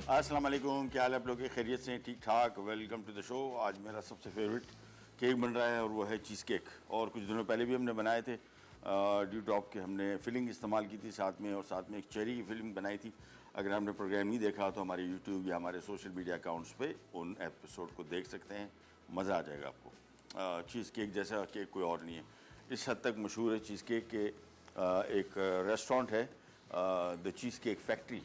अस्सलाम वालेकुम, क्या हाल है आप लोग के? खैरियत से? ठीक ठाक। Welcome to the show. आज मेरा सबसे फेवरेट केक बन रहा है और वो है चीज़ केक। और कुछ दिनों पहले भी हमने बनाए थे। ड्यू टॉप के हमने फिलिंग इस्तेमाल की थी साथ में, और साथ में एक चेरी की फिलिंग बनाई थी। अगर आपने प्रोग्राम नहीं देखा तो हमारे यूट्यूब या हमारे सोशल मीडिया अकाउंट्स पे उन एपिसोड को देख सकते हैं, मज़ा आ जाएगा आपको। चीज़ केक जैसा केक कोई और नहीं है, इस हद तक मशहूर है चीज़ केक के। एक रेस्टोरेंट है द चीज़ केक फैक्ट्री,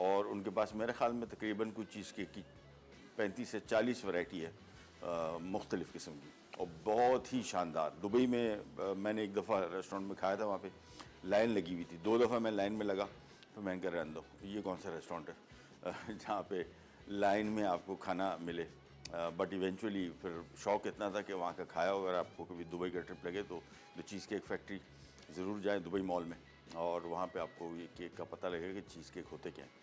और उनके पास मेरे ख़्याल में तकरीबन कुछ चीज़ केक की 35 से 40 वैरायटी है मुख्तलिफ़ किस्म की, और बहुत ही शानदार। दुबई में मैंने एक दफ़ा रेस्टोरेंट में खाया था, वहाँ पे लाइन लगी हुई थी। 2 दफ़ा मैं लाइन में लगा तो मैंने कहा रहने दो, ये कौन सा रेस्टोरेंट है जहाँ पे लाइन में आपको खाना मिले। बट इवेंचुअली फिर शौक़ इतना था कि वहाँ का खाया। अगर आपको कभी दुबई का ट्रिप लगे तो द चीज़ केक फैक्ट्री ज़रूर जाएँ दुबई मॉल में, और वहाँ पे आपको ये केक का पता लगेगा कि चीज़ केक होते क्या हैं।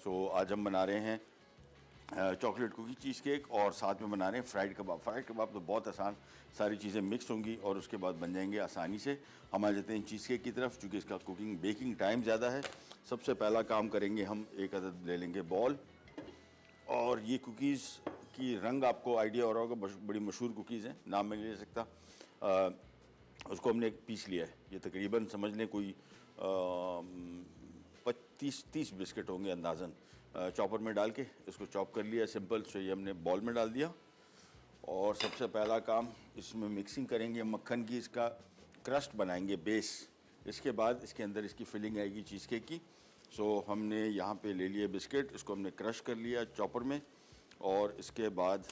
सो आज हम बना रहे हैं चॉकलेट कुकी चीज़ केक, और साथ में बना रहे हैं फ्राइड कबाब। फ्राइड कबाब तो बहुत आसान, सारी चीज़ें मिक्स होंगी और उसके बाद बन जाएंगे आसानी से। हम आ जाते हैं चीज़ केक की तरफ, चूँकि इसका कुकिंग बेकिंग टाइम ज़्यादा है। सबसे पहला काम करेंगे हम, एक अदद ले लेंगे बॉल, और ये कुकीज़ की रंग आपको आइडिया हो रहा होगा, बड़ी मशहूर कुकीज़ हैं, नाम मैं नहीं ले सकता। उसको हमने पीस लिया है। ये तकरीबन समझ लें कोई 25-30 बिस्किट होंगे अंदाज़न। चॉपर में डाल के इसको चॉप कर लिया सिंपल। सो ये हमने बॉल में डाल दिया, और सबसे पहला काम इसमें मिक्सिंग करेंगे मक्खन की, इसका क्रस्ट बनाएंगे बेस। इसके बाद इसके अंदर इसकी फिलिंग आएगी चीज़ केक की। सो हमने यहाँ पे ले लिए बिस्किट, इसको हमने क्रश कर लिया चॉपर में, और इसके बाद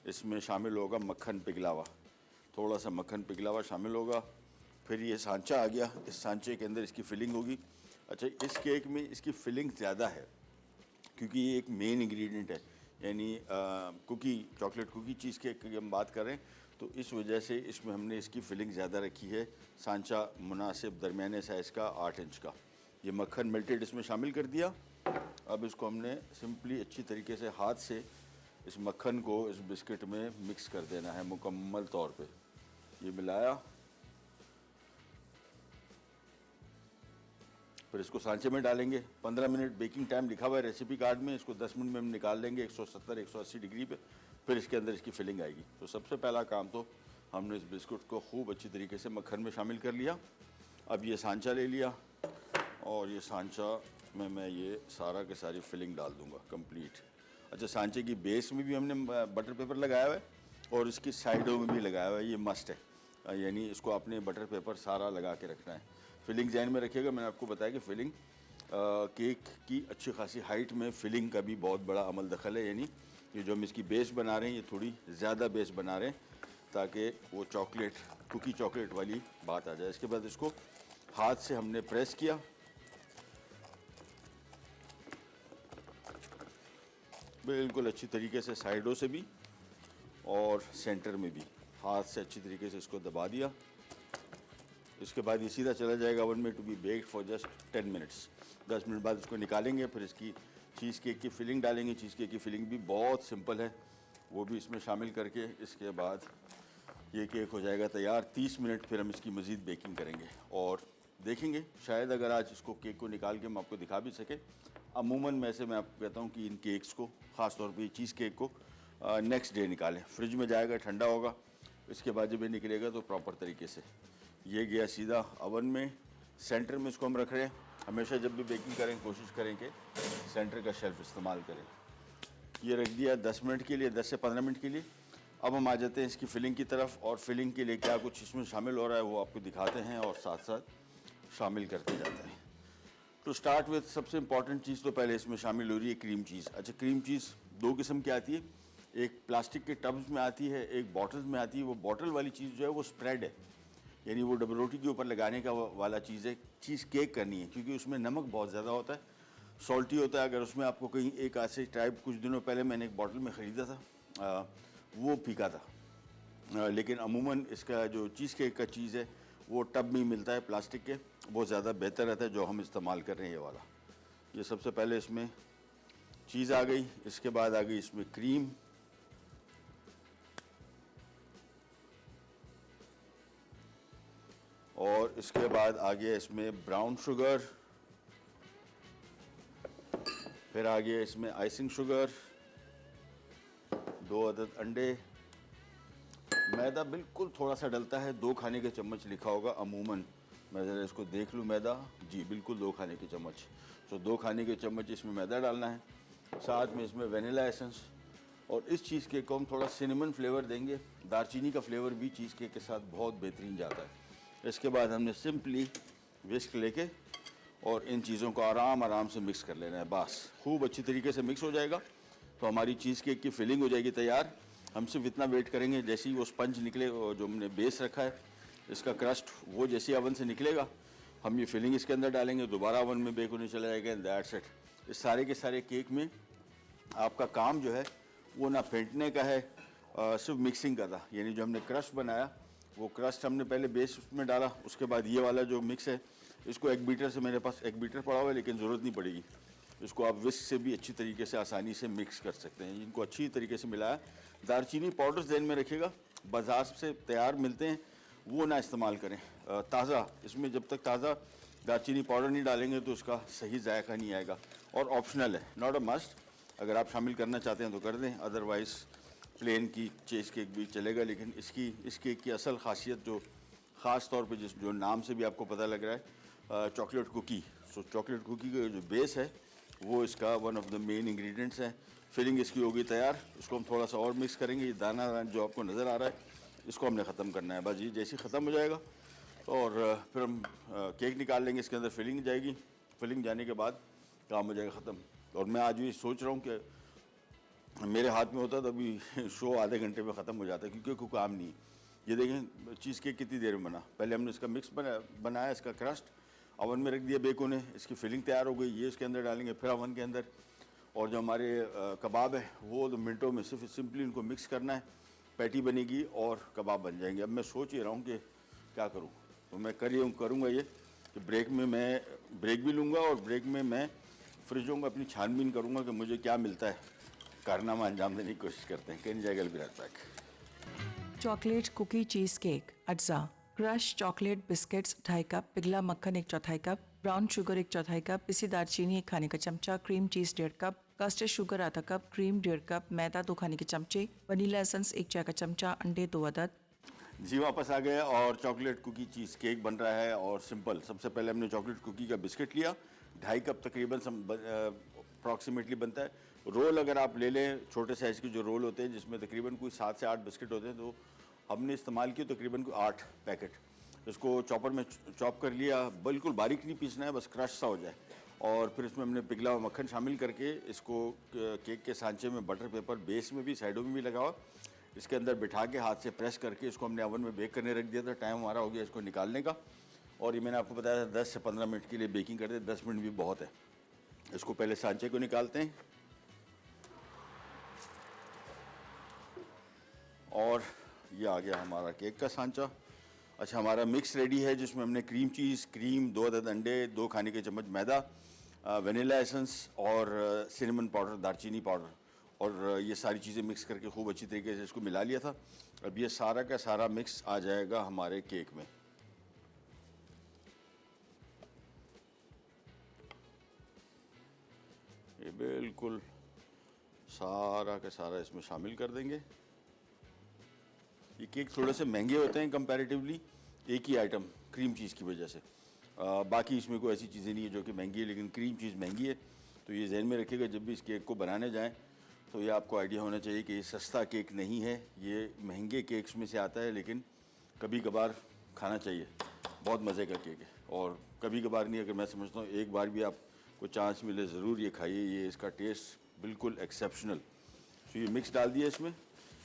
इसमें शामिल होगा मक्खन पिघला हुआ, थोड़ा सा मक्खन पिघला हुआ शामिल होगा। फिर ये सांचा आ गया, इस सांचे के अंदर इसकी फिलिंग होगी। अच्छा, इस केक में इसकी फिलिंग ज़्यादा है क्योंकि ये एक मेन इंग्रेडिएंट है, यानी cookie, chocolate cookie cheesecake की हम बात कर रहे हैं, तो इस वजह से इसमें हमने इसकी फिलिंग ज़्यादा रखी है। सांचा मुनासिब दरमियाने साइज़ का 8 इंच का। ये मक्खन मेल्टेड इसमें शामिल कर दिया। अब इसको हमने सिंपली अच्छी तरीके से हाथ से इस मक्खन को इस बिस्किट में मिक्स कर देना है मुकम्मल तौर पे। ये मिलाया, फिर इसको सांचे में डालेंगे। 15 मिनट बेकिंग टाइम लिखा हुआ है रेसिपी कार्ड में, इसको 10 मिनट में हम निकाल लेंगे 170-180 डिग्री पे। फिर इसके अंदर इसकी फिलिंग आएगी। तो सबसे पहला काम तो हमने इस बिस्कुट को खूब अच्छी तरीके से मक्खन में शामिल कर लिया। अब ये सांचा ले लिया, और ये सांचा में मैं ये सारा के सारी फिलिंग डाल दूँगा कंप्लीट। अच्छा, सांचे की बेस में भी हमने बटर पेपर लगाया हुआ है, और इसकी साइडों में भी लगाया हुआ है, ये मस्ट है। यानी इसको आपने बटर पेपर सारा लगा के रखना है। फिलिंग ज़हन में रखिएगा, मैंने आपको बताया कि फिलिंग केक की अच्छी खासी हाइट में फिलिंग का भी बहुत बड़ा अमल दखल है। यानी ये जो हम इसकी बेस बना रहे हैं, ये थोड़ी ज़्यादा बेस बना रहे हैं ताकि वो चॉकलेट कुकी चॉकलेट वाली बात आ जाए। इसके बाद इसको हाथ से हमने प्रेस किया, बिल्कुल अच्छी तरीके से साइडों से भी और सेंटर में भी हाथ से अच्छी तरीके से इसको दबा दिया। इसके बाद ये सीधा चला जाएगा ओवन में to be baked for just 10 minutes. 10 minute बाद इसको निकालेंगे, फिर इसकी चीज़ केक की फिलिंग डालेंगे। चीज़ केक की फिलिंग भी बहुत सिंपल है, वो भी इसमें शामिल करके इसके बाद ये केक हो जाएगा तैयार। 30 मिनट फिर हम इसकी मज़ीद बेकिंग करेंगे और देखेंगे, शायद अगर आज इसको केक को निकाल के हम आपको दिखा भी सके। अमूमन मैं आपको कहता हूँ कि इन केक्स को, ख़ास तौर पे चीज़ केक को नेक्स्ट डे निकालें, फ्रिज में जाएगा, ठंडा होगा। इसके बाद जब ये निकलेगा तो प्रॉपर तरीके से ये गया सीधा ओवन में। सेंटर में इसको हम रख रहे हैं। हमेशा जब भी बेकिंग करें कोशिश करें कि सेंटर का शेल्फ इस्तेमाल करें। ये रख दिया 10 मिनट के लिए, 10 से 15 मिनट के लिए। अब हम आ जाते हैं इसकी फिलिंग की तरफ, और फिलिंग के लिए क्या कुछ इसमें शामिल हो रहा है वो आपको दिखाते हैं और साथ साथ शामिल करते जाते हैं। टू स्टार्ट विथ, सबसे इंपॉर्टेंट चीज़ तो पहले इसमें शामिल हो रही है क्रीम चीज़। अच्छा, क्रीम चीज़ 2 किस्म की आती है, एक प्लास्टिक के टब्स में आती है, एक बॉटल्स में आती है। वो बॉटल वाली चीज़ जो है वो स्प्रेड है, यानी वो डबल रोटी के ऊपर लगाने का वाला चीज़ है। चीज़ केक करनी है क्योंकि उसमें नमक बहुत ज़्यादा होता है, सॉल्टी होता है। अगर उसमें आपको कहीं एक ऐसे टाइप, कुछ दिनों पहले मैंने एक बॉटल में ख़रीदा था, वो फीका था। लेकिन अमूमन इसका जो चीज़ केक का चीज़ है वो टब में मिलता है प्लास्टिक के, बहुत ज़्यादा बेहतर रहता है जो हम इस्तेमाल कर रहे हैं ये वाला। ये सबसे पहले इसमें चीज़ आ गई, इसके बाद आ गई इसमें क्रीम, और इसके बाद आ गया इसमें ब्राउन शुगर, फिर आ गया इसमें आइसिंग शुगर, 2 अदद अंडे, मैदा बिल्कुल थोड़ा सा डलता है, 2 खाने के चम्मच लिखा होगा अमूमन। मैं ज़रा इसको देख लूँ, मैदा जी बिल्कुल 2 खाने के चम्मच। तो 2 खाने के चम्मच इसमें मैदा डालना है, साथ में इसमें वेनिला एसेंस। और इस चीज़ केक को हम थोड़ा सिनेमन फ्लेवर देंगे, दालचीनी का फ्लेवर भी चीज़ केक के साथ बहुत बेहतरीन जाता है। इसके बाद हमने सिंपली विस्क लेके और इन चीज़ों को आराम आराम से मिक्स कर लेना है। बस खूब अच्छी तरीके से मिक्स हो जाएगा तो हमारी चीज़ केक की फिलिंग हो जाएगी तैयार। हम सिर्फ इतना वेट करेंगे, जैसे ही वो स्पंज निकले, जो हमने बेस रखा है इसका क्रस्ट, वो जैसे ओवन से निकलेगा हम ये फिलिंग इसके अंदर डालेंगे, दोबारा ओवन में बेक होने चला जाएगा। That's it. इस सारे के सारे केक में आपका काम जो है वो ना फेंटने का है, सिर्फ मिक्सिंग का था। यानी जो हमने क्रस्ट बनाया वो क्रस्ट हमने पहले बेस उसमें डाला, उसके बाद ये वाला जो मिक्स है इसको एक बीटर से, मेरे पास एक बीटर पड़ा हुआ है लेकिन ज़रूरत नहीं पड़ेगी, इसको आप विस्क से भी अच्छी तरीके से आसानी से मिक्स कर सकते हैं। इनको अच्छी तरीके से मिलाया। दालचीनी पाउडर्स ध्यान में रखिएगा, बाज़ार से तैयार मिलते हैं वो ना इस्तेमाल करें, ताज़ा। इसमें जब तक ताज़ा दालचीनी पाउडर नहीं डालेंगे तो उसका सही जायका नहीं आएगा। और ऑप्शनल है, नॉट अ मस्ट। अगर आप शामिल करना चाहते हैं तो कर दें, अदरवाइज़ प्लेन की चीज़ केक भी चलेगा। लेकिन इस केक की असल खासियत, जो ख़ास तौर पे जो नाम से भी आपको पता लग रहा है, chocolate cookie. So chocolate cookie का जो बेस है वो इसका one of the main ingredients है। फिलिंग इसकी होगी तैयार, इसको हम थोड़ा सा और मिक्स करेंगे। ये दाना जो आपको नज़र आ रहा है इसको हमने ख़त्म करना है। बस ये जैसे ही ख़त्म हो जाएगा और फिर हम केक निकाल लेंगे, इसके अंदर फिलिंग जाएगी। फिलिंग जाने के बाद काम हो जाएगा ख़त्म। और मैं आज भी सोच रहा हूँ कि मेरे हाथ में होता तो अभी शो आधे घंटे में ख़त्म हो जाता है, क्योंकि कोई काम नहीं। ये देखें चीज़ केक कितनी देर में बना। पहले हमने इसका मिक्स बनाया, इसका क्रस्ट ओवन में रख दिया बेक होने, इसकी फिलिंग तैयार हो गई, ये इसके अंदर डालेंगे फिर ओवन के अंदर। और जो हमारे कबाब है वो 2 मिनटों में सिर्फ सिंपली इनको मिक्स करना है, पैटी बनेगी और कबाब बन जाएंगे। अब मैं सोच ही रहा हूँ कि क्या करूँ, तो मैं करूँगा ये कि ब्रेक में मैं ब्रेक भी लूँगा और ब्रेक में मैं फ्रिजों में अपनी छानबीन करूँगा कि मुझे क्या मिलता है, कारनामा अंजाम देने की कोशिश करते हैं। कैन जाएगा भी pack. Chocolate cookie cheesecake अज्जा, क्रश चॉकलेट बिस्किट्स 2.5 कप, पिघला मक्खन 1/4 कप, ब्राउन शुगर 1/4 कप, पिसी दालचीनी 1 खाने का चमचा, cream cheese 1.5 cup, custard sugar आधा कप, क्रीम 1.5 कप, मैदा 2 खाने के चमचे, वनीला एसेंस 1 चाय का चमचा, अंडे 2 अदद। जी वापस आ गए और चॉकलेट कुकी चीज़ केक बन रहा है। और सिंपल, सबसे पहले हमने चॉकलेट कुकी का बिस्किट लिया, 2.5 कप तकरीबन अप्रॉक्सीमेटली बनता है। रोल अगर आप ले लें, छोटे साइज़ के जो रोल होते हैं जिसमें तकरीबन कोई 7 से 8 बिस्किट होते हैं, तो हमने इस्तेमाल किए तकरीबन कोई 8 पैकेट। इसको चॉपर में चॉप कर लिया, बिल्कुल बारीक नहीं पीसना है, बस क्रश सा हो जाए। और फिर इसमें हमने पिघला हुआ मक्खन शामिल करके इसको केक के सांचे में बटर पेपर बेस में भी साइडों में भी लगा हुआ, इसके अंदर बिठा के हाथ से प्रेस करके इसको हमने ओवन में बेक करने रख दिया था। टाइम हमारा हो गया इसको निकालने का। और ये मैंने आपको बताया था 10 से 15 मिनट के लिए बेकिंग करते हैं, 10 मिनट भी बहुत है। इसको पहले सांचे को निकालते हैं और ये आ गया हमारा केक का सांचा। अच्छा, हमारा मिक्स रेडी है जिसमें हमने क्रीम चीज़, क्रीम, 2 अदद अंडे, 2 खाने के चम्मच मैदा, वेनिला एसेंस और सिनेमन पाउडर, दालचीनी पाउडर, और ये सारी चीज़ें मिक्स करके खूब अच्छी तरीके से इसको मिला लिया था। अब ये सारा का सारा मिक्स आ जाएगा हमारे केक में। ये बिल्कुल सारा का सारा इसमें शामिल कर देंगे। ये केक थोड़े से महंगे होते हैं कंपैरेटिवली, एक ही आइटम क्रीम चीज़ की वजह से। बाकी इसमें कोई ऐसी चीज़ें नहीं है जो कि महंगी है, लेकिन क्रीम चीज़ महंगी है। तो ये जहन में रखिएगा जब भी इस केक को बनाने जाएं, तो ये आपको आइडिया होना चाहिए कि ये सस्ता केक नहीं है, ये महंगे केक्स में से आता है, लेकिन कभी कभार खाना चाहिए। बहुत मज़े का केक है और कभी कभार नहीं, अगर मैं समझता हूँ एक बार भी आपको चांस मिले ज़रूर ये खाइए, ये इसका टेस्ट बिल्कुल एक्सेप्शनल। तो ये मिक्स डाल दिया इसमें,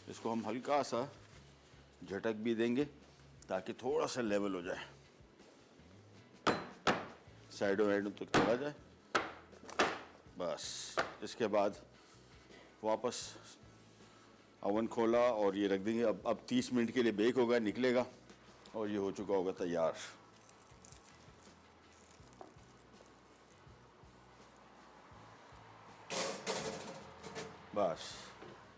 इसको हम हल्का सा झटक भी देंगे ताकि थोड़ा सा लेवल हो जाए, साइडों वाइडों तक चला जाए। बस इसके बाद वापस ओवन खोला और ये रख देंगे। अब 30 मिनट के लिए बेक होगा, निकलेगा और ये हो चुका होगा तैयार। बस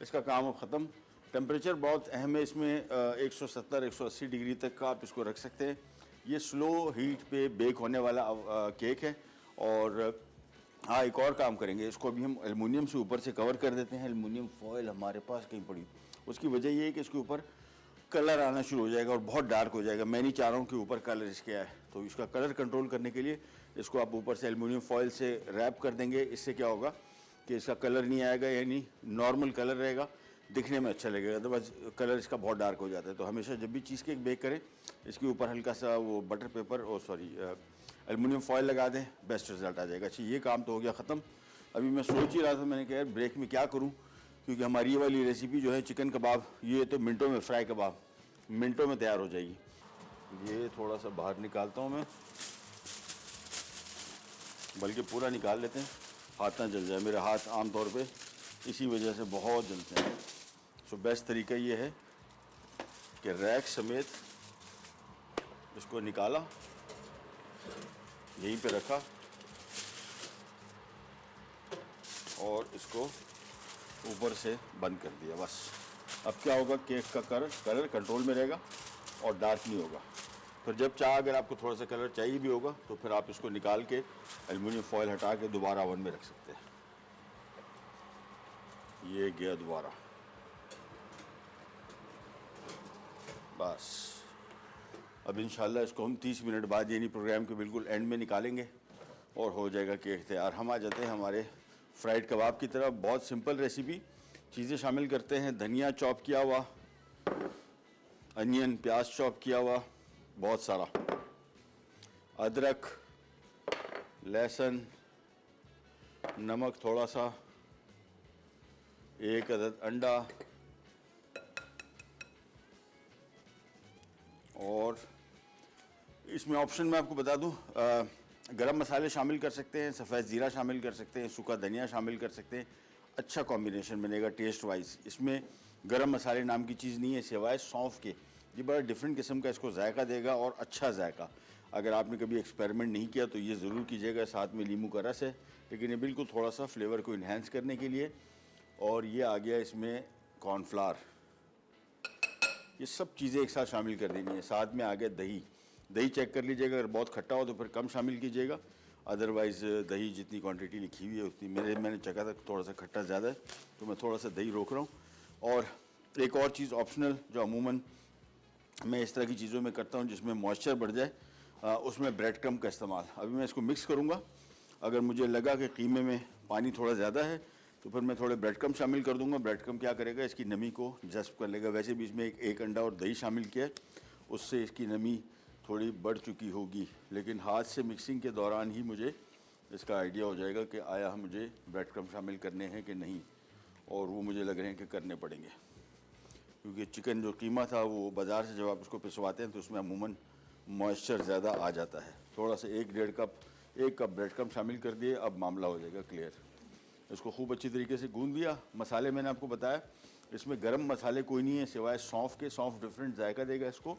इसका काम अब ख़त्म। टेम्परेचर बहुत अहम है इसमें, 170-180 डिग्री तक का आप इसको रख सकते हैं। ये स्लो हीट पे बेक होने वाला केक है और हाँ, एक और काम करेंगे, इसको अभी हम एल्युमिनियम से ऊपर से कवर कर देते हैं। एल्युमिनियम फॉयल हमारे पास कहीं पड़ी, उसकी वजह ये है कि इसके ऊपर कलर आना शुरू हो जाएगा और बहुत डार्क हो जाएगा। मैं नहीं चाह रहा हूँ कि ऊपर कलर इसके आए, तो इसका कलर कंट्रोल करने के लिए इसको आप ऊपर से एल्युमिनियम फॉयल से रैप कर देंगे। इससे क्या होगा कि इसका कलर नहीं आएगा, यानी नॉर्मल कलर रहेगा, दिखने में अच्छा लगेगा। अदरवाइज कलर इसका बहुत डार्क हो जाता है। तो हमेशा जब भी चीज़ केक बेक करें, इसके ऊपर हल्का सा वो बटर पेपर एल्युमिनियम फॉयल लगा दें, बेस्ट रिजल्ट आ जाएगा। अच्छा, ये काम तो हो गया ख़त्म। अभी मैं सोच ही रहा था, मैंने कहा यार ब्रेक में क्या करूं, क्योंकि हमारी ये वाली रेसिपी जो है चिकन कबाब, ये तो मिनटों में, फ्राई कबाब मिनटों में तैयार हो जाएगी। ये थोड़ा सा बाहर निकालता हूं मैं, बल्कि पूरा निकाल लेते हैं, हाथ ना जल जाए। मेरे हाथ आम तौर पे इसी वजह से बहुत जलते हैं। सो बेस्ट तरीका ये है कि रैक समेत इसको निकाला, यहीं पे रखा और इसको ऊपर से बंद कर दिया, बस। अब क्या होगा, केक का कलर कंट्रोल में रहेगा और डार्क नहीं होगा। फिर जब चाहे, अगर आपको थोड़ा सा कलर चाहिए भी होगा, तो फिर आप इसको निकाल के एल्युमिनियम फॉयल हटा के दोबारा ओवन में रख सकते हैं। ये गया दोबारा, बस। अब इंशाल्लाह इसको हम 30 मिनट बाद, यानी प्रोग्राम के बिल्कुल एंड में निकालेंगे और हो जाएगा केक तैयार। हम आ जाते हैं हमारे फ्राइड कबाब की तरफ। बहुत सिंपल रेसिपी, चीज़ें शामिल करते हैं। धनिया चॉप किया हुआ, अनियन, प्याज चॉप किया हुआ बहुत सारा, अदरक, लहसुन, नमक थोड़ा सा, एक अदद अंडा और इसमें ऑप्शन मैं आपको बता दूं, गरम मसाले शामिल कर सकते हैं, सफ़ेद ज़ीरा शामिल कर सकते हैं, सूखा धनिया शामिल कर सकते हैं। अच्छा कॉम्बिनेशन बनेगा टेस्ट वाइज। इसमें गरम मसाले नाम की चीज़ नहीं है सिवाय सौंफ के। ये बड़ा डिफरेंट किस्म का इसको जायका देगा और अच्छा जायका। अगर आपने कभी एक्सपेरिमेंट नहीं किया तो ये ज़रूर कीजिएगा। साथ में नींबू का रस है, लेकिन ये बिल्कुल थोड़ा सा फ्लेवर को इन्हेंस करने के लिए। और ये आ गया इसमें कॉर्नफ्लावर, ये सब चीज़ें एक साथ शामिल कर देनी है। साथ में आ गया दही। दही चेक कर लीजिएगा, अगर बहुत खट्टा हो तो फिर कम शामिल कीजिएगा, अदरवाइज़ दही जितनी क्वांटिटी लिखी हुई है उतनी। मैंने चखा था थोड़ा सा खट्टा ज़्यादा है, तो मैं थोड़ा सा दही रोक रहा हूँ। और एक और चीज़ ऑप्शनल, जो अमूमन मैं इस तरह की चीज़ों में करता हूँ जिसमें मॉइस्चर बढ़ जाए, उसमें ब्रेड क्रम्ब का इस्तेमाल। अभी मैं इसको मिक्स करूँगा। अगर मुझे लगा कि कीमे में पानी थोड़ा ज़्यादा है तो फिर मैं थोड़े ब्रेड क्रम्ब शामिल कर दूंगा। ब्रेड क्रम्ब क्या करेगा, इसकी नमी को जज़्ब कर लेगा। वैसे भी इसमें एक अंडा और दही शामिल किया है, उससे इसकी नमी थोड़ी बढ़ चुकी होगी, लेकिन हाथ से मिक्सिंग के दौरान ही मुझे इसका आइडिया हो जाएगा कि आया मुझे ब्रेड क्रम्ब शामिल करने हैं कि नहीं। और वो मुझे लग रहे हैं कि करने पड़ेंगे, क्योंकि चिकन जो कीमा था वो बाज़ार से जब आप उसको पिसवाते हैं तो उसमें अमूमन मॉइस्चर ज़्यादा आ जाता है। थोड़ा सा 1 कप ब्रेड क्रम्ब शामिल कर दिए, अब मामला हो जाएगा क्लियर। इसको खूब अच्छी तरीके से गूंद दिया। मसाले मैंने आपको बताया, इसमें गरम मसाले कोई नहीं है सिवाय सौंफ के। सौंफ डिफरेंट जायका देगा इसको,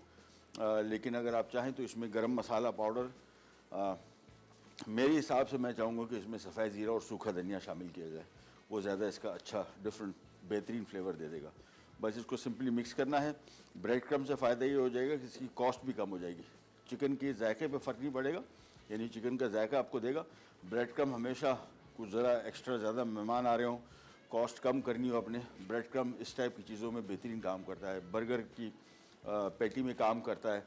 लेकिन अगर आप चाहें तो इसमें गरम मसाला पाउडर, मेरे हिसाब से मैं चाहूँगा कि इसमें सफ़ेद ज़ीरा और सूखा धनिया शामिल किया जाए, वो ज़्यादा इसका अच्छा डिफरेंट बेहतरीन फ्लेवर दे देगा। बस इसको सिंपली मिक्स करना है। ब्रेड क्रम्ब से फ़ायदा ये हो जाएगा कि इसकी कॉस्ट भी कम हो जाएगी। चिकन के जायके पे फ़र्क नहीं पड़ेगा, यानी चिकन का जायका आपको देगा। ब्रेड क्रम्ब हमेशा कुछ ज़रा एक्स्ट्रा, ज़्यादा मेहमान आ रहे हों, कॉस्ट कम करनी हो अपने, ब्रेड क्रम्ब इस टाइप की चीज़ों में बेहतरीन काम करता है। बर्गर की पैटी में काम करता है,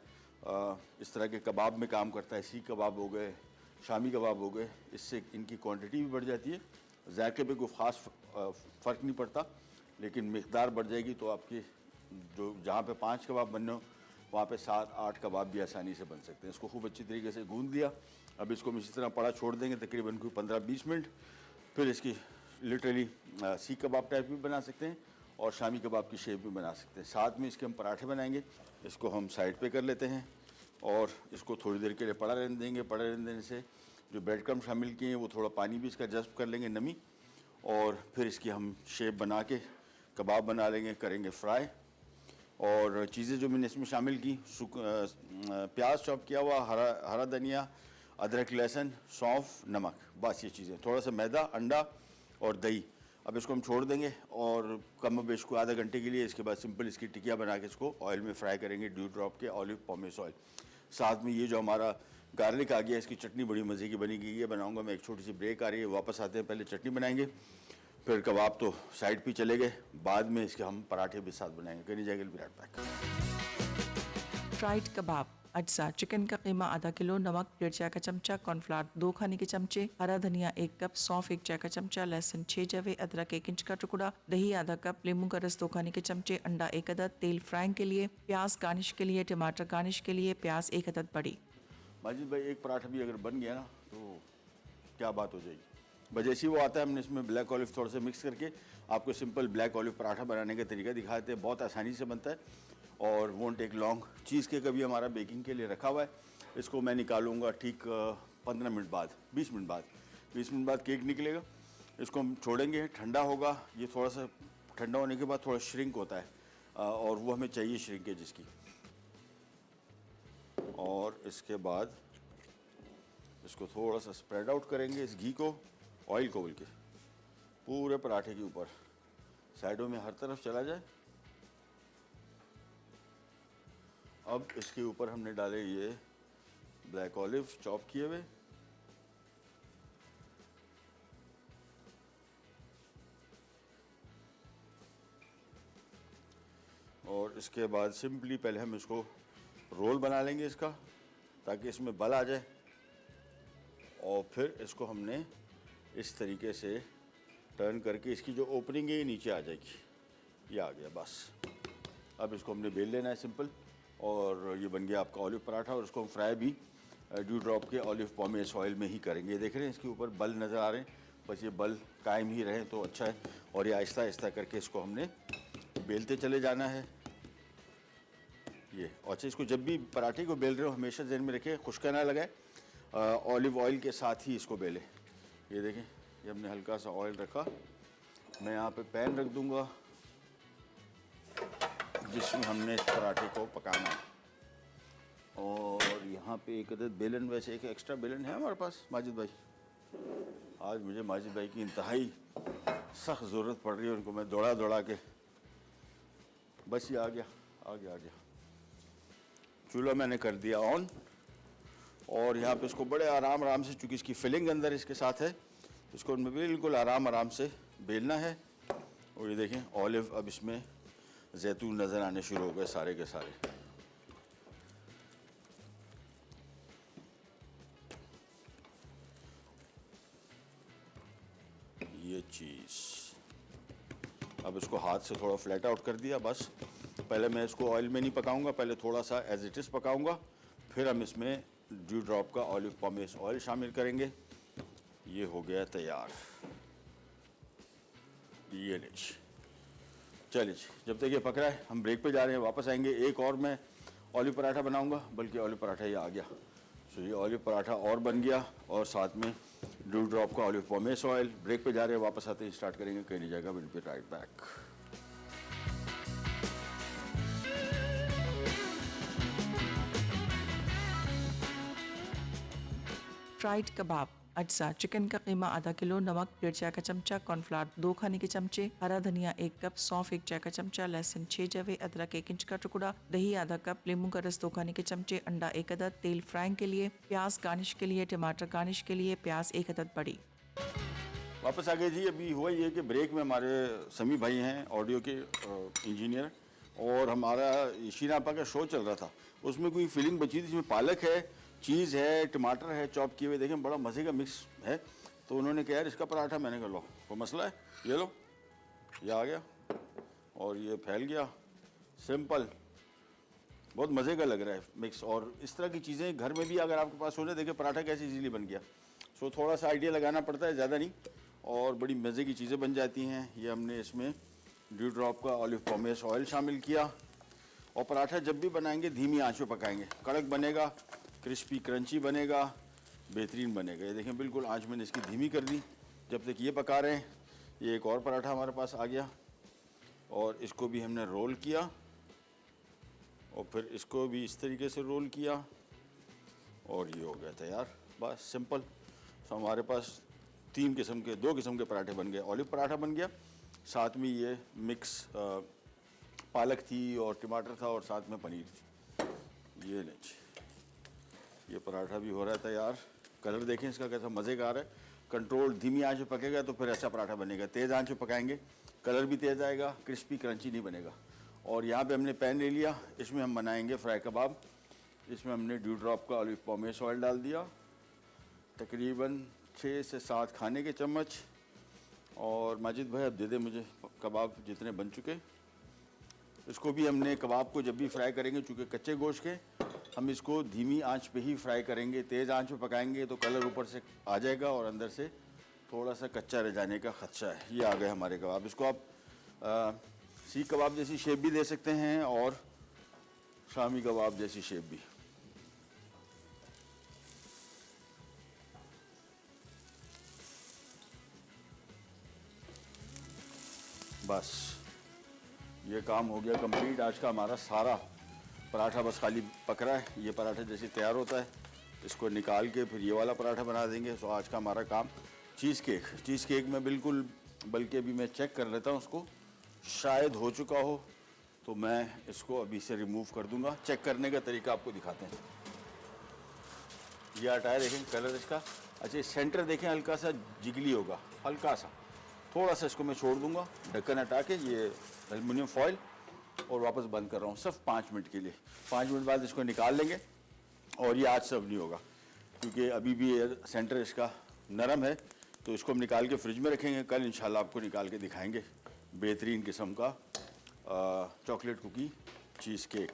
इस तरह के कबाब में काम करता है। सीख कबाब हो गए, शामी कबाब हो गए, इससे इनकी क्वांटिटी भी बढ़ जाती है। जायके पे कोई ख़ास फ़र्क नहीं पड़ता, लेकिन मिक़दार बढ़ जाएगी तो आपकी जो जहाँ पे 5 कबाब बनने हो वहाँ पे 7-8 कबाब भी आसानी से बन सकते हैं। इसको खूब अच्छी तरीके से गूंद लिया। अब इसको हम इसी तरह पड़ा छोड़ देंगे तकरीबन कोई 15-20 मिनट। फिर इसकी लिटरली सीख कबाब टाइप भी बना सकते हैं और शामी कबाब की शेप भी बना सकते हैं। साथ में इसके हम पराठे बनाएंगे। इसको हम साइड पे कर लेते हैं और इसको थोड़ी देर के लिए पड़ा रहने देंगे। पड़ा रहने देने से जो ब्रेड क्रम्ब शामिल किए हैं वो थोड़ा पानी भी इसका जज़्ब कर लेंगे, नमी, और फिर इसकी हम शेप बना के कबाब बना लेंगे, करेंगे फ्राई। और चीज़ें जो मैंने इसमें शामिल की, प्याज चॉप किया हुआ, हरा धनिया, अदरक, लहसुन, सौंफ, नमक, बस ये चीज़ें, थोड़ा सा मैदा, अंडा और दही। अब इसको हम छोड़ देंगे और कम बेश को आधा घंटे के लिए। इसके बाद सिंपल इसकी टिकिया बना के इसको ऑयल में फ्राई करेंगे, ड्यू ड्रॉप के ऑलिव पॉमेस ऑयल। साथ में ये जो हमारा गार्लिक आ गया, इसकी चटनी बड़ी मज़े की बनी गई है, बनाऊंगा मैं। एक छोटी सी ब्रेक आ रही है, वापस आते हैं, पहले चटनी बनाएंगे, फिर कबाब तो साइड पे चले गए, बाद में इसके हम पराठे भी साथ बनाएंगे। कहीं जाएगा विराट पैक। फ्राइड कबाब, अज्जा, चिकन का कीमा आधा किलो, नमक 1.5 चाय का चमचा, कॉर्नफ्लावर 2 खाने के चमचे, हरा धनिया 1 कप, सौंफ 1 चाय का चमचा, लहसुन 6 जवे, अदरक 1 इंच का टुकड़ा, दही आधा कप, नींबू का रस 2 खाने के चमचे, अंडा 1 अदद, तेल फ्राइंग के लिए, प्याज गार्निश के लिए, टमाटर गार्निश के लिए, प्याज 1 अदद बड़ी। माजिद भाई, एक पराठा भी अगर बन गया ना तो क्या बात हो जाएगी। बजैसी वो आता है, हमने इसमें ब्लैक ऑलिव थोड़ा सा मिक्स करके आपको सिंपल ब्लैक ऑलिव पराठा बनाने का तरीका दिखाते हैं। बहुत आसानी से बनता है और won't take long. Cheesecake अभी हमारा बेकिंग के लिए रखा हुआ है, इसको मैं निकालूंगा ठीक 15 मिनट बाद, 20 मिनट बाद। 20 मिनट बाद केक निकलेगा, इसको हम छोड़ेंगे, ठंडा होगा। ये थोड़ा सा ठंडा होने के बाद थोड़ा श्रिंक होता है और वो हमें चाहिए श्रिंकेज जिसकी। और इसके बाद इसको थोड़ा सा स्प्रेड आउट करेंगे, इस घी को, ऑयल को बल्कि, पूरे पराठे के ऊपर, साइडों में हर तरफ चला जाए। अब इसके ऊपर हमने डाले ये ब्लैक ऑलिव चॉप किए हुए, और इसके बाद सिंपली पहले हम इसको रोल बना लेंगे इसका, ताकि इसमें बल आ जाए, और फिर इसको हमने इस तरीके से टर्न करके इसकी जो ओपनिंग है ये नीचे आ जाएगी। ये आ गया बस। अब इसको हमने बेल लेना है सिंपल, और ये बन गया आपका ऑलिव पराठा। और इसको हम फ्राई भी ड्यू ड्रॉप के ऑलिव पॉमेस ऑयल में ही करेंगे। देख रहे हैं इसके ऊपर बल नज़र आ रहे हैं, बस ये बल कायम ही रहे तो अच्छा है। और ये आहिस्ता आहिस्ता करके इसको हमने बेलते चले जाना है। ये अच्छा, इसको जब भी पराठे को बेल रहे हो हमेशा ध्यान में रखें खुश्का ना लगाए, ऑलिव ऑयल के साथ ही इसको बेलें। ये देखें, ये हमने हल्का सा ऑयल रखा, मैं यहाँ पे पैन रख दूँगा जिसमें हमने इस पराठे को पकाना है। और यहाँ पे एक अदद बेलन, वैसे एक एक्स्ट्रा बेलन है हमारे पास माजिद भाई। आज मुझे माजिद भाई की इंतहाई सख्त ज़रूरत पड़ रही है, उनको मैं दौड़ा दौड़ा के, बस ये आ गया आ गया आ गया। चूल्हा मैंने कर दिया ऑन, और यहाँ पे इसको बड़े आराम आराम से, चूँकि इसकी फिलिंग अंदर इसके साथ है, इसको बिल्कुल आराम आराम से बेलना है। और ये देखें ऑलिव, अब इसमें जैतून नज़र आने शुरू हो गए सारे के सारे। ये चीज़, अब इसको हाथ से थोड़ा फ्लैट आउट कर दिया बस। पहले मैं इसको ऑयल में नहीं पकाऊंगा, पहले थोड़ा सा एज इट इज़ पकाऊंगा, फिर हम इसमें ड्यू ड्रॉप का ऑलिव पॉमेस ऑयल शामिल करेंगे। ये हो गया तैयार। ये लीजिए, चलिए जब तक ये पक रहा है हम ब्रेक पे जा रहे हैं, वापस आएंगे। एक और मैं ऑलिव पराठा बनाऊंगा, बल्कि ऑलिव पराठा ये आ गया। सो ये ऑलिव पराठा और बन गया, और साथ में ड्यू ड्रॉप का ऑलिव पॉमेस ऑयल। ब्रेक पे जा रहे हैं, वापस आते ही स्टार्ट करेंगे। कहीं नहीं जाएगा, will be right back. Fried कबाब, अज्जा, चिकन का कीमा आधा किलो, नमक 1.5 चाय का चमचा, कॉर्नफ्लावर 2 खाने के चमचे, हरा धनिया 1 कप, सौंफ 1 चाय का चमचा, लहसुन 6 जवे, अदरक 1 इंच का टुकड़ा, दही आधा कप, नींबू का रस 2 खाने के चमचे, अंडा 1 अदद, तेल फ्राइंग के लिए, प्याज गार्निश के लिए, टमाटर गार्निश के लिए, प्याज 1 अदद बड़ी। वापस आ गए जी। अभी हुआ ये कि ब्रेक में हमारे समी भाई हैं ऑडियो के इंजीनियर, और हमारा शीनापा का शो चल रहा था, उसमें कोई फीलिंग बची थी जिसमें पालक है, चीज़ है, टमाटर है चॉप किए हुए, देखें बड़ा मज़े का मिक्स है। तो उन्होंने कहा यार इसका पराठा, मैंने कहा लो कोई मसला है, ये लो, ये आ गया और ये फैल गया, सिंपल, बहुत मज़े का लग रहा है मिक्स। और इस तरह की चीज़ें घर में भी अगर आपके पास हो जाए, देखें पराठा कैसे इजीली बन गया। सो थोड़ा सा आइडिया लगाना पड़ता है, ज़्यादा नहीं, और बड़ी मज़े की चीज़ें बन जाती हैं। ये हमने इसमें ड्यू ड्रॉप का ऑलिव पॉमेस ऑयल शामिल किया। और पराठा जब भी बनाएंगे धीमी आंच पे पकाएंगे, कड़क बनेगा, क्रिस्पी क्रंची बनेगा, बेहतरीन बनेगा। ये देखें बिल्कुल आंच मैंने इसकी धीमी कर दी जब तक ये पका रहे हैं। ये एक और पराठा हमारे पास आ गया, और इसको भी हमने रोल किया, और फिर इसको भी इस तरीके से रोल किया, और ये हो गया तैयार, बस सिंपल। तो हमारे पास 2 किस्म के पराठे बन गए। ऑलिव पराठा बन गया, साथ में ये मिक्स पालक थी और टमाटर था, और साथ में पनीर थी। ये लीजिए, ये पराठा भी हो रहा है तैयार। कलर देखें इसका कैसा मज़े का आ रहा है। कंट्रोल धीमी आंच पे पकेगा तो फिर अच्छा पराठा बनेगा। तेज़ आंच पे पकाएंगे कलर भी तेज़ आएगा, क्रिस्पी क्रंची नहीं बनेगा। और यहाँ पे हमने पैन ले लिया, इसमें हम बनाएंगे फ्राई कबाब। इसमें हमने ड्यू ड्रॉप का ऑलिव पॉमेस ऑयल डाल दिया, तकरीबन 6 से 7 खाने के चम्मच। और माजिद भाई अब दे दे मुझे कबाब जितने बन चुके। इसको भी हमने कबाब को जब भी फ्राई करेंगे, चूँकि कच्चे गोश्त के, हम इसको धीमी आंच पे ही फ्राई करेंगे। तेज़ आंच पे पकाएंगे तो कलर ऊपर से आ जाएगा और अंदर से थोड़ा सा कच्चा रह जाने का खदशा है। ये आ गए हमारे कबाब। इसको आप सीख कबाब जैसी शेप भी दे सकते हैं और शामी कबाब जैसी शेप भी। बस ये काम हो गया कंप्लीट। आज का हमारा सारा पराठा बस खाली पक रहा है। ये पराठा जैसे तैयार होता है, इसको निकाल के फिर ये वाला पराठा बना देंगे। तो आज का हमारा काम चीज़ केक में बिल्कुल, बल्कि अभी मैं चेक कर लेता हूँ उसको, शायद हो चुका हो तो मैं इसको अभी से रिमूव कर दूंगा। चेक करने का तरीका आपको दिखाते हैं। ये हटाया, देखें कलर इसका। अच्छा सेंटर देखें हल्का सा जिगली होगा, हल्का सा, थोड़ा सा इसको मैं छोड़ दूंगा। ढक्कन हटा के ये एल्युमिनियम फॉइल और वापस बंद कर रहा हूँ सिर्फ 5 मिनट के लिए। 5 मिनट बाद इसको निकाल लेंगे और ये आज सर्व नहीं होगा क्योंकि अभी भी सेंटर इसका नरम है। तो इसको हम निकाल के फ्रिज में रखेंगे। कल इंशाल्लाह आपको निकाल के दिखाएंगे बेहतरीन किस्म का चॉकलेट कुकी चीज़ केक।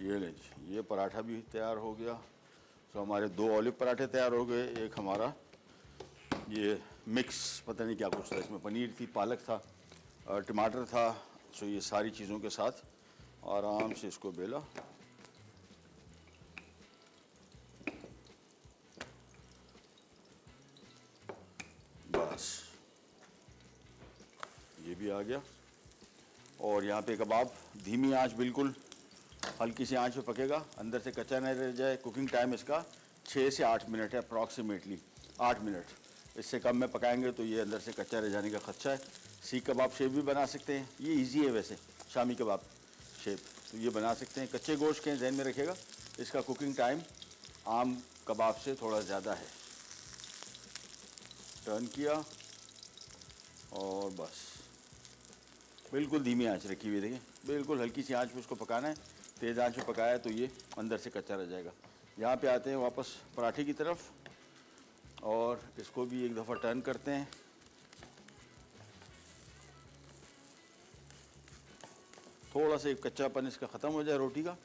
ये ले जी, ये पराठा भी तैयार हो गया। तो हमारे 2 ऑलिव पराठे तैयार हो गए। एक हमारा ये मिक्स पता नहीं क्या कुछ था, इसमें पनीर थी, पालक था, टमाटर था। सो ये सारी चीज़ों के साथ आराम से इसको बेला। बस ये भी आ गया। और यहाँ पे कबाब धीमी आंच, बिल्कुल हल्की सी आंच पे पकेगा, अंदर से कच्चा नहीं रह जाए। कुकिंग टाइम इसका 6 से 8 मिनट है, अप्रॉक्सीमेटली 8 मिनट। इससे कम में पकाएंगे तो ये अंदर से कच्चा रह जाने का खदशा है। सीख कबाब शेप भी बना सकते हैं, ये इजी है वैसे, शामी कबाब शेप तो ये बना सकते हैं। कच्चे गोश्त के जहन में रखिएगा, इसका कुकिंग टाइम आम कबाब से थोड़ा ज़्यादा है। टर्न किया और बस बिल्कुल धीमी आंच रखी हुई, देखिए बिल्कुल हल्की सी आंच पे उसको पकाना है। तेज़ आंच पे पकाया तो ये अंदर से कच्चा रह जाएगा। यहाँ पे आते हैं वापस पराठे की तरफ और इसको भी एक दफ़ा टर्न करते हैं। थोड़ा सा एक कच्चापन इसका ख़त्म हो जाए रोटी का,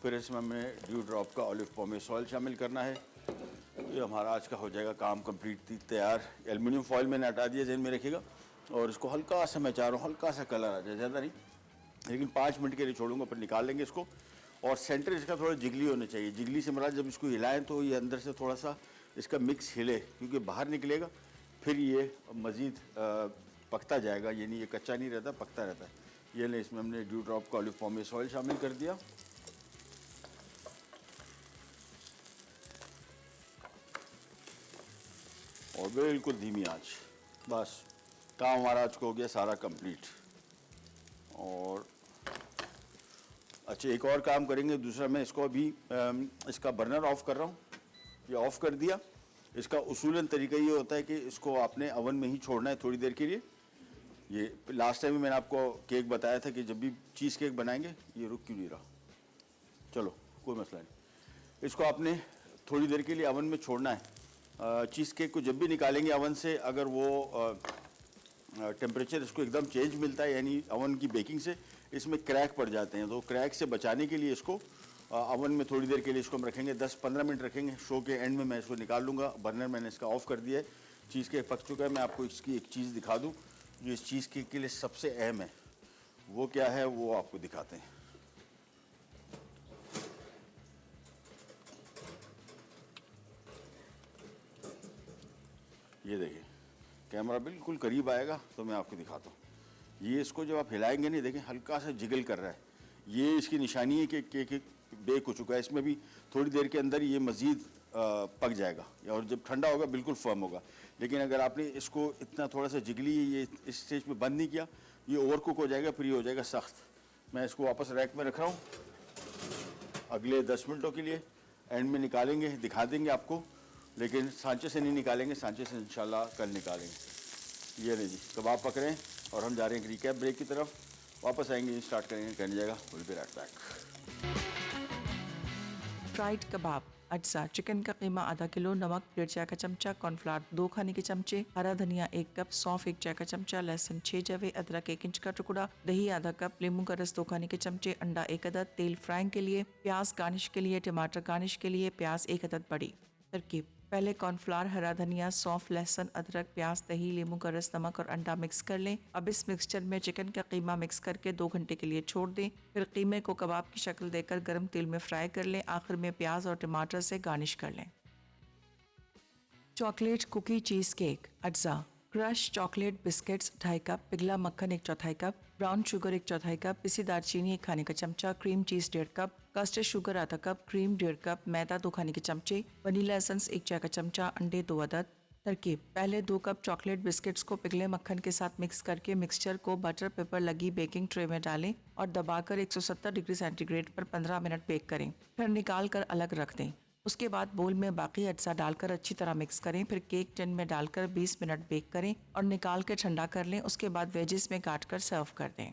फिर इसमें हमें ड्यू ड्रॉप का ऑलिव पॉमेस ऑयल शामिल करना है। ये हमारा आज का हो जाएगा काम कंप्लीट तैयार। एल्युमिनियम फॉइल मैंने हटा दिया, जहन में रखिएगा। और इसको हल्का सा मैं चाह रहा हूँ हल्का सा कलर आ जाए, ज़्यादा नहीं, लेकिन 5 मिनट के लिए छोड़ूंगा, फिर निकाल लेंगे इसको। और सेंटर इसका थोड़ा जिगली होना चाहिए। जिगली से मरा जब इसको हिलाएं तो ये अंदर से थोड़ा सा इसका मिक्स हिले, क्योंकि बाहर निकलेगा फिर ये मज़ीद पकता जाएगा। यानी ये कच्चा नहीं रहता, पकता रहता है। ये ले, इसमें हमने ड्यू ड्रॉप का ऑलिव पॉमेस ऑयल शामिल कर दिया। और बिल्कुल धीमी आंच, बस काम हमारा आज को हो गया सारा कंप्लीट। और अच्छा एक और काम करेंगे दूसरा, मैं इसको अभी इसका बर्नर ऑफ कर रहा हूँ। ये ऑफ़ कर दिया। इसका उसूलन तरीका ये होता है कि इसको आपने अवन में ही छोड़ना है थोड़ी देर के लिए। ये लास्ट टाइम भी मैंने आपको केक बताया था कि जब भी चीज़ केक बनाएंगे, ये रुक क्यों नहीं रहा, चलो कोई मसला नहीं। इसको आपने थोड़ी देर के लिए अवन में छोड़ना है। चीज़ केक को जब भी निकालेंगे अवन से, अगर वो टेम्परेचर इसको एकदम चेंज मिलता है, यानी अवन की बेकिंग से इसमें क्रैक पड़ जाते हैं, तो क्रैक से बचाने के लिए इसको अवन में थोड़ी देर के लिए इसको हम रखेंगे, 10-15 मिनट रखेंगे। शो के एंड में मैं इसको निकाल लूँगा। बर्नर मैंने इसका ऑफ़ कर दिया है। चीज़ केक पक चुका है। मैं आपको इसकी एक चीज़ दिखा दूँ जो इस चीज़ केक के लिए सबसे अहम है। वो क्या है वो आपको दिखाते हैं। ये देखिए, कैमरा बिल्कुल करीब आएगा तो मैं आपको दिखाता हूँ। ये इसको जब आप हिलाएंगे नहीं, देखें हल्का सा जिगल कर रहा है। ये इसकी निशानी है कि केक बेक हो चुका है। इसमें भी थोड़ी देर के अंदर ये मज़ीद पक जाएगा और जब ठंडा होगा बिल्कुल फर्म होगा। लेकिन अगर आपने इसको इतना थोड़ा सा जिगली ये इस स्टेज पे बंद नहीं किया, ये ओवर कुक हो जाएगा, फिर ये हो जाएगा सख्त। मैं इसको वापस रैक में रख रहा हूँ। अगले 10 मिनटों के लिए एंड में निकालेंगे, दिखा देंगे आपको, लेकिन सांचे से नहीं निकालेंगे, सांचे से इंशाल्लाह कल निकालेंगे। ये ले जी, कबाब पक रहे हैं और हम जा रहे हैं रिकैप ब्रेक की तरफ। वापस आएंगे, स्टार्ट करेंगे, करने जाएगा, will be right back. Fried कबाब अज्जा चिकन का कीमा आधा किलो, नमक 1.5 चाय का चमचा, कॉर्नफ्लावर 2 खाने के चमचे, हरा धनिया 1 कप, सौंफ 1 चाय का चमचा, लहसुन 6 जवे, अदरक 1 इंच का टुकड़ा, दही आधा कप, नींबू का रस 2 खाने के चमचे, अंडा 1 अदद, तेल फ्राइंग के लिए, प्याज गार्निश के लिए, टमाटर गार्निश के लिए, प्याज 1 अदद बड़ी। तरकीब: पहले कॉर्नफ्लावर, हरा धनिया, सौंफ, लहसुन, अदरक, प्याज, दही, नींबू का रस, नमक और अंडा मिक्स कर लें। अब इस मिक्सचर में चिकन का कीमा मिक्स करके 2 घंटे के लिए छोड़ दें। फिर कीमे को कबाब की शक्ल देकर गर्म तेल में फ्राई कर लें। आखिर में प्याज और टमाटर से गार्निश कर लें। चॉकलेट कुकी चीज केक अज्जा क्रश चॉकलेट बिस्किट्स 2.5 कप, पिघला मक्खन 1/4 कप, ब्राउन शुगर 1/4 कप, पिसी दालचीनी 1 खाने का चमचा, cream cheese 1.5 cup, custard sugar आधा कप, क्रीम 1.5 कप, मैदा 2 खाने के चमचे, वनीला एसेंस 1 चाय का चमचा, अंडे 2 अदद। तरकीब: पहले 2 कप चॉकलेट बिस्किट्स को पिघले मक्खन के साथ मिक्स करके मिक्सचर को बटर पेपर लगी बेकिंग ट्रे में डालें और दबाकर 170 डिग्री सेंटीग्रेड पर 15 मिनट बेक करें। फिर निकाल कर अलग रख दें। उसके बाद बोल में बाकी अज्जा डालकर अच्छी तरह मिक्स करें। फिर केक टिन में डालकर 20 मिनट बेक करें और निकाल कर ठंडा कर लें। उसके बाद वेजेस में काट कर सर्व कर दें।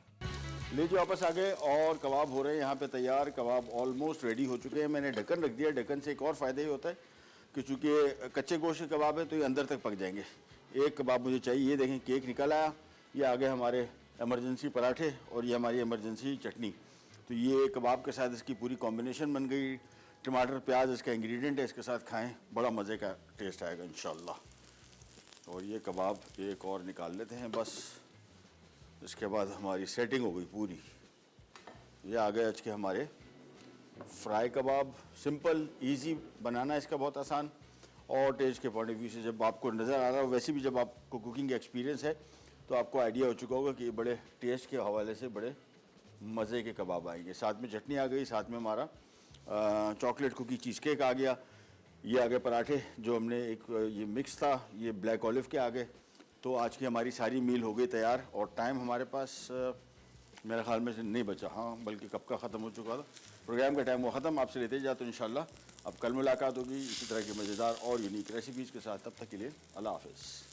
लीजिए, वापस आ गए और कबाब हो रहे हैं यहाँ पे तैयार। कबाब ऑलमोस्ट रेडी हो चुके हैं। मैंने ढक्कन रख दिया। ढक्कन से एक और फ़ायदा ये होता है कि चूँकि कच्चे गोश्त के कबाब है तो ये अंदर तक पक जाएंगे। एक कबाब मुझे चाहिए, ये देखें केक निकल आया। ये आ गए हमारे इमरजेंसी पराठे और ये हमारी इमरजेंसी चटनी। तो ये कबाब के साथ इसकी पूरी कॉम्बिनेशन बन गई। टमाटर प्याज इसका इंग्रेडिएंट है, इसके साथ खाएं, बड़ा मज़े का टेस्ट आएगा इंशाल्लाह। और ये कबाब एक और निकाल लेते हैं बस। इसके बाद हमारी सेटिंग हो गई पूरी। ये आ गए आज के हमारे फ्राई कबाब। सिंपल इजी बनाना है इसका, बहुत आसान। और टेस्ट के पॉइंट ऑफ व्यू से जब आपको नज़र आ रहा हो, वैसे भी जब आपको कुकिंग एक्सपीरियंस है तो आपको आइडिया हो चुका होगा कि ये बड़े टेस्ट के हवाले से बड़े मज़े के कबाब आएंगे। साथ में चटनी आ गई, साथ में हमारा चॉकलेट कुकी चीज़ केक आ गया। ये आ गए पराठे जो हमने एक ये मिक्स था, ये ब्लैक ऑलिव के आ गए। तो आज की हमारी सारी मील हो गई तैयार और टाइम हमारे पास मेरे ख्याल में से नहीं बचा, हाँ बल्कि कब का ख़त्म हो चुका था। प्रोग्राम का टाइम वो ख़त्म। आपसे लेते ही जाते इंशाल्लाह अब कल मुलाकात होगी इसी तरह की मज़ेदार और यूनिक रेसिपीज़ के साथ। तब तक के लिए अल्लाह हाफ़िज़।